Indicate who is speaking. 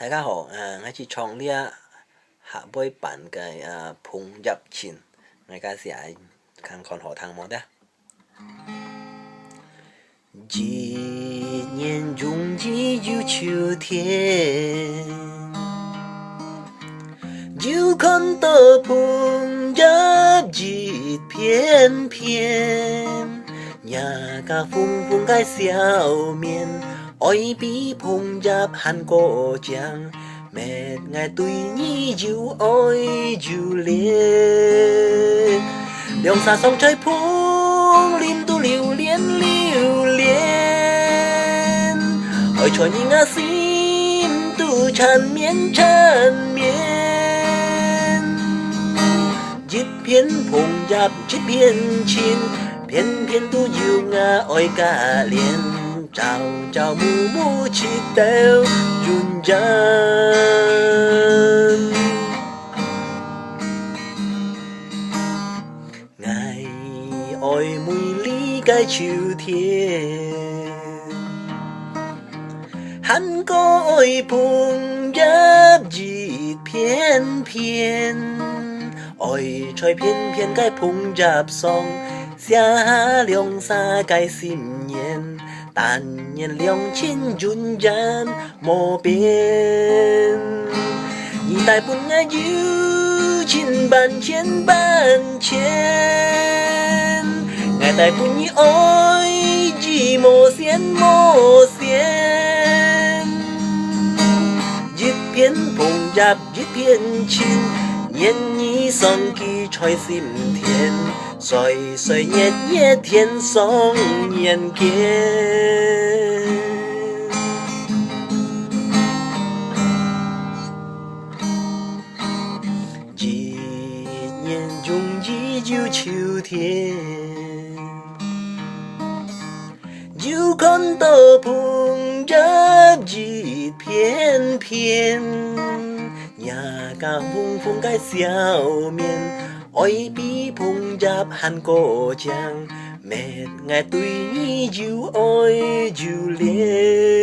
Speaker 1: 大家好，我是創呢下杯辦嘅碰入前，我家是係看看學堂冇得。一年中的有秋天，就看到碰入一片片，那個風風嘅笑面。愛比碰入恨過獎，每ngày對你yêu愛yêu戀，兩沙sông trời phong lim tu lưu liên lưu liên, ôi cho những ngã sim tu tràn miên tràn miên, dứt phiến碰入dứt phiến chín, phiến phiến tu yêu ngã ôi cả liền. Chào chào mù mù chỉ đều run run, ngày ôi mùi ly cái chiều thiên, hắn có ôi phùng giáp dịt phiên phiên, ôi trời phiên phiên cái phùng giáp song, xa liong xa cái sim nhiên. Tàn nhiên liang chín run run mô biên, nhìn tại buồn ngã yêu chín bàn trên ngày tại buồn như ôi chỉ mô xiên dứt phiến phùng giáp dứt phiến chín nhiên nhí song kỳ trôi sim thiên xoay xoay nhét nhét thiên song nhiên kia chỉ nhiên dung chỉ yêu chiều thiên yêu con tơ phùng giáp dịt phiên phiên nhà cả vùng vùng cái xiao miên ôi bi phùng giáp hàn cổ chàng mệt ngày tuổi yêu ôi yêu liên.